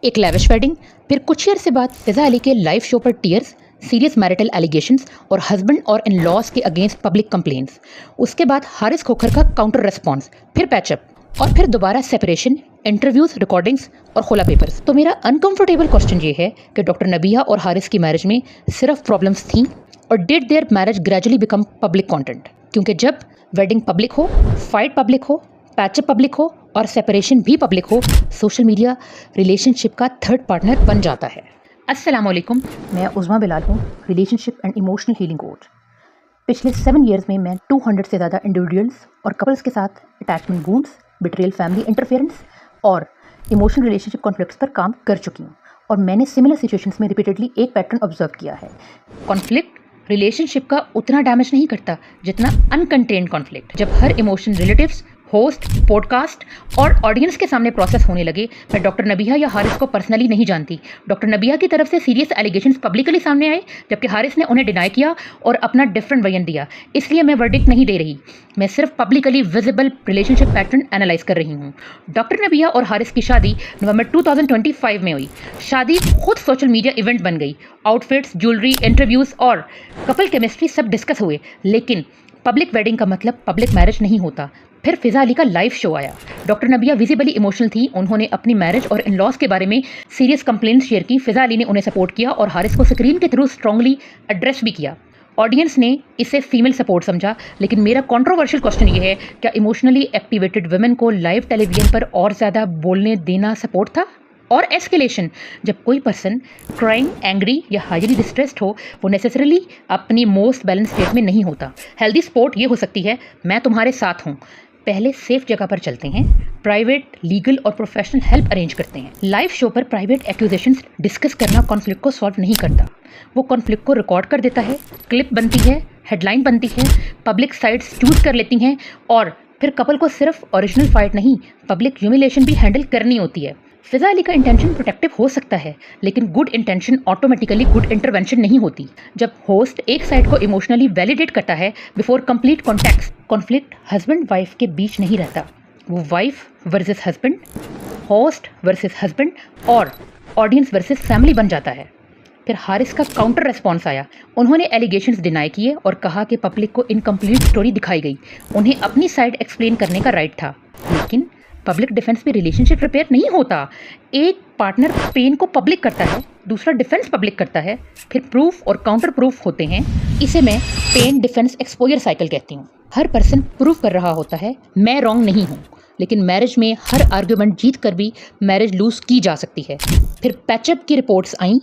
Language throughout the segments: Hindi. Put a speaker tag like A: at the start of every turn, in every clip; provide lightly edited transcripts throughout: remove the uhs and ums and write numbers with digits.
A: एक लैविश वेडिंग, फिर कुछ ईयर से बाद फिजा अली के लाइव शो पर टीयर्स, सीरियस मैरिटल एलिगेशंस और हस्बैंड और इन लॉज के अगेंस्ट पब्लिक कंप्लेंट्स। उसके बाद हारिस खोखर का काउंटर रेस्पॉन्स, फिर पैचअप और फिर दोबारा सेपरेशन, इंटरव्यूज, रिकॉर्डिंग्स और खोला पेपर्स। तो मेरा अनकंफर्टेबल क्वेश्चन ये है कि डॉक्टर नबिया और हारिस की मैरिज में सिर्फ प्रॉब्लम्स थी और did there marriage gradually become public content? क्योंकि जब वेडिंग पब्लिक हो, फाइट पब्लिक हो, पैचअप पब्लिक हो और सेपरेशन भी पब्लिक हो, सोशल मीडिया रिलेशनशिप का थर्ड पार्टनर बन जाता है। अस्सलाम वालेकुम, मैं उज़मा बिलाल हूँ, relationship and emotional healing coach. पिछले 7 ईयर्स में मैं 200 से ज़्यादा इंडिविजुअल्स और कपल्स के साथ attachment wounds, betrayal, family interference और इमोशनल रिलेशनशिप कॉन्फ्लिक्ट्स पर काम कर चुकी हूँ। और मैंने सिमिलर सिचुएशंस में रिपीटेडली एक पैटर्न ऑब्जर्व किया है। कॉन्फ्लिक्ट रिलेशनशिप का उतना डैमेज नहीं करता जितना अनकंटेन्ड कॉन्फ्लिक्ट। जब हर इमोशन रिलेटिव्स, होस्ट, पॉडकास्ट और ऑडियंस के सामने प्रोसेस होने लगे। मैं डॉक्टर नबिया या हारिस को पर्सनली नहीं जानती। डॉक्टर नबिया की तरफ से सीरियस एलिगेशंस पब्लिकली सामने आए, जबकि हारिस ने उन्हें डिनाई किया और अपना डिफरेंट वर्जन दिया। इसलिए मैं वर्डिक्ट नहीं दे रही, मैं सिर्फ publicly visible relationship pattern analyse कर रही हूँ। डॉक्टर नबिया और हारिस की शादी नवंबर 2025 में हुई। शादी खुद सोशल मीडिया इवेंट बन गई। आउटफिट्स, ज्वेलरी, इंटरव्यूज और कपल केमिस्ट्री सब डिस्कस हुए। लेकिन पब्लिक वेडिंग का मतलब पब्लिक मैरिज नहीं होता। फिर फिजा अली का लाइव शो आया। डॉक्टर नबिया विजिबली इमोशनल थी। उन्होंने अपनी मैरिज और इन लॉस के बारे में सीरियस कंप्लेंट्स शेयर की। फिजा अली ने उन्हें सपोर्ट किया और हारिस को स्क्रीन के थ्रू स्ट्रांगली एड्रेस भी किया। ऑडियंस ने इसे फीमेल सपोर्ट समझा। लेकिन मेरा कंट्रोवर्शियल क्वेश्चन ये है, क्या इमोशनली एक्टिवेटेड वुमेन को लाइव टेलीविजन पर और ज़्यादा बोलने देना सपोर्ट था? और एस्केलेशन, जब कोई पर्सन क्राइंग, एंग्री या हाईली डिस्ट्रेस्ड हो, वो नेसेसरली अपनी मोस्ट बैलेंस स्टेट में नहीं होता। हेल्दी सपोर्ट ये हो सकती है, मैं तुम्हारे साथ हूँ, पहले सेफ जगह पर चलते हैं, प्राइवेट, लीगल और प्रोफेशनल हेल्प अरेंज करते हैं। लाइव शो पर प्राइवेट एक्यूजेशंस डिस्कस करना कॉन्फ्लिक्ट को सॉल्व नहीं करता। वो कॉन्फ्लिक्ट को रिकॉर्ड कर देता है, क्लिप बनती है, हेडलाइन बनती है, पब्लिक साइट्स चूज कर लेती हैं और फिर कपल को सिर्फ ओरिजिनल फाइट नहीं, पब्लिक ह्यूमिलेशन भी हैंडल करनी होती है। फिजा अली का इंटेंशन प्रोटेक्टिव हो सकता है, लेकिन good intention automatically good intervention नहीं होती। जब होस्ट एक साइड को इमोशनली वैलिडेट करता है before complete context, conflict husband wife के बीच नहीं रहता। वो wife versus husband, host versus husband और ऑडियंस वर्सेस फैमिली बन जाता है। फिर हारिस का काउंटर रेस्पॉन्स आया। उन्होंने एलिगेशंस डिनाई किए और कहा कि पब्लिक को इनकम्प्लीट स्टोरी दिखाई गई। उन्हें अपनी साइड एक्सप्लेन करने का राइट था, लेकिन पब्लिक डिफेंस में रिलेशनशिप रिपेयर नहीं होता। एक पार्टनर पेन को पब्लिक करता है, दूसरा डिफेंस पब्लिक करता है, फिर प्रूफ और काउंटर प्रूफ होते हैं। इसे मैं पेन डिफेंस एक्सपोजर साइकिल कहती हूँ। हर पर्सन प्रूफ कर रहा होता है मैं रॉन्ग नहीं हूँ, लेकिन मैरिज में हर आर्ग्यूमेंट जीत कर भी मैरिज लूज की जा सकती है। फिर पैचअप की रिपोर्ट्स आईं,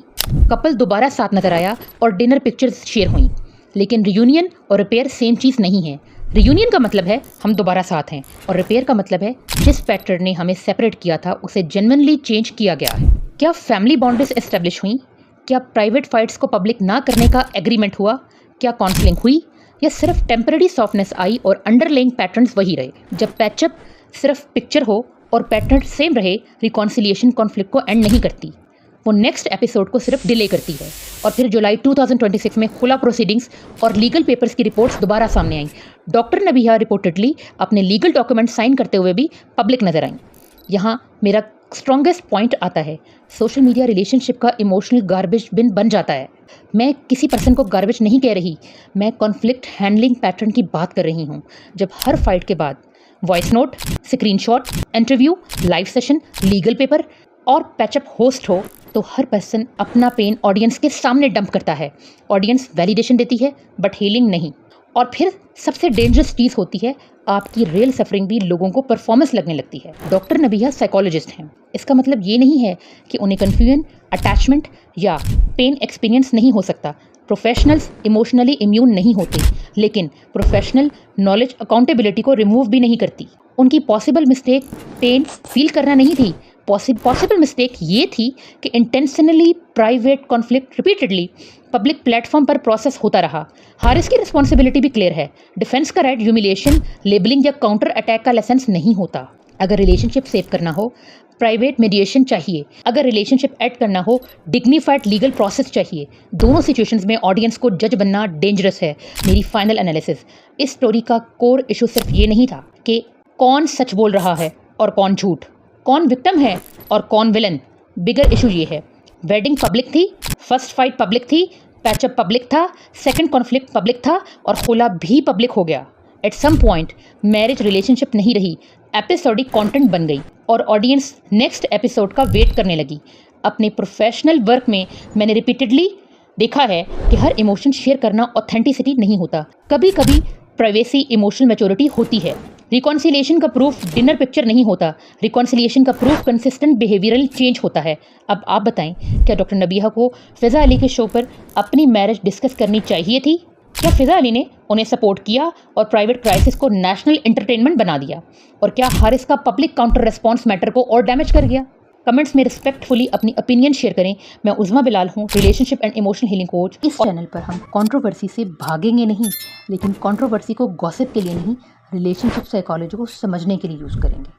A: कपल दोबारा साथ नजर आया और डिनर पिक्चर्स शेयर हुई। लेकिन रियूनियन और रिपेयर सेम चीज़ नहीं है। रियूनियन का मतलब है हम दोबारा साथ हैं और रिपेयर का मतलब है जिस पैटर्न ने हमें सेपरेट किया था उसे जेन्युइनली चेंज किया गया है। क्या फैमिली बाउंड्रीज एस्टेब्लिश हुई? क्या प्राइवेट फाइट्स को पब्लिक ना करने का एग्रीमेंट हुआ? क्या काउंसलिंग हुई या सिर्फ टेम्पररी सॉफ्टनेस आई और अंडरलाइंग पैटर्न्स वही रहे? जब पैचअप सिर्फ पिक्चर हो और पैटर्न सेम रहे, रिकॉन्सिलिएशन कॉन्फ्लिक्ट को एंड नहीं करती, वो नेक्स्ट एपिसोड को सिर्फ डिले करती है। और फिर जुलाई 2026 में खुला प्रोसीडिंग्स और लीगल पेपर्स की रिपोर्ट्स दोबारा सामने आई। डॉक्टर नबिया रिपोर्टेडली अपने लीगल डॉक्यूमेंट साइन करते हुए भी पब्लिक नजर आई। यहाँ मेरा स्ट्रॉन्गेस्ट पॉइंट आता है, सोशल मीडिया रिलेशनशिप का इमोशनल गार्बेज बिन बन जाता है। मैं किसी पर्सन को गार्बेज नहीं कह रही, मैं कॉन्फ्लिक्ट हैंडलिंग पैटर्न की बात कर रही हूँ। जब हर फाइट के बाद voice note, screenshot, interview, live session, legal paper और पैचअप होस्ट हो, तो हर पर्सन अपना पेन ऑडियंस के सामने डंप करता है। ऑडियंस वैलिडेशन देती है बट हीलिंग नहीं। और फिर सबसे डेंजरस चीज़ होती है, आपकी रियल सफरिंग भी लोगों को परफॉर्मेंस लगने लगती है। डॉक्टर नबिया साइकोलॉजिस्ट हैं। इसका मतलब ये नहीं है कि उन्हें कन्फ्यूजन, अटैचमेंट या पेन एक्सपीरियंस नहीं हो सकता। प्रोफेशनल्स इमोशनली इम्यून नहीं होते, लेकिन प्रोफेशनल नॉलेज अकाउंटेबिलिटी को रिमूव भी नहीं करती। उनकी पॉसिबल मिस्टेक पेन फील करना नहीं थी, पॉसिबल मिस्टेक ये थी कि intentionally private conflict repeatedly public platform पर प्रोसेस होता रहा। हारिस की रिस्पॉन्सिबिलिटी भी क्लियर है। डिफेंस का राइट ह्यूमिलिएशन, लेबलिंग या काउंटर अटैक का लाइसेंस नहीं होता। अगर रिलेशनशिप सेव करना हो, प्राइवेट मीडिएशन चाहिए। अगर रिलेशनशिप ऐड करना हो, डिग्निफाइड लीगल प्रोसेस चाहिए। दोनों सिचुएशंस में ऑडियंस को जज बनना डेंजरस है। मेरी फाइनल एनालिसिस, इस स्टोरी का कोर इशू सिर्फ ये नहीं था कि कौन सच बोल रहा है और कौन झूठ, कौन विक्टिम है और कौन विलन। बिगर इशू ये है, वेडिंग पब्लिक थी, फर्स्ट फाइट पब्लिक थी, पैचअप पब्लिक था, सेकंड कॉन्फ्लिक्ट पब्लिक था और खुला भी पब्लिक हो गया। At some point marriage relationship नहीं रही, एपिसोडिक कंटेंट बन गई और ऑडियंस नेक्स्ट एपिसोड का वेट करने लगी। अपने प्रोफेशनल वर्क में मैंने रिपीटेडली देखा है कि हर इमोशन शेयर करना ऑथेंटिसिटी नहीं होता। कभी कभी प्राइवेसी इमोशनल मैच्योरिटी होती है। रिकॉन्सिलिएशन का प्रूफ डिनर पिक्चर नहीं होता, रिकॉन्सिलिएशन का प्रूफ कंसिस्टेंट बिहेवियरल चेंज होता है। अब आप बताएं, क्या डॉक्टर नबिहा को फ़िज़ा अली के शो पर अपनी मैरिज डिस्कस करनी चाहिए थी? क्या फ़िज़ा अली ने उन्हें सपोर्ट किया और प्राइवेट क्राइसिस को नेशनल एंटरटेनमेंट बना दिया? और क्या हारिस का पब्लिक काउंटर रिस्पॉन्स मैटर को और डैमेज कर गया? कमेंट्स में रिस्पेक्टफुली अपनी ओपिनियन शेयर करें। मैं उज़मा बिलाल हूँ, relationship and emotional healing coach. इस चैनल पर हम कंट्रोवर्सी से भागेंगे नहीं, लेकिन कंट्रोवर्सी को गॉसिप के लिए नहीं, रिलेशनशिप साइकोलॉजी को समझने के लिए यूज़ करेंगे।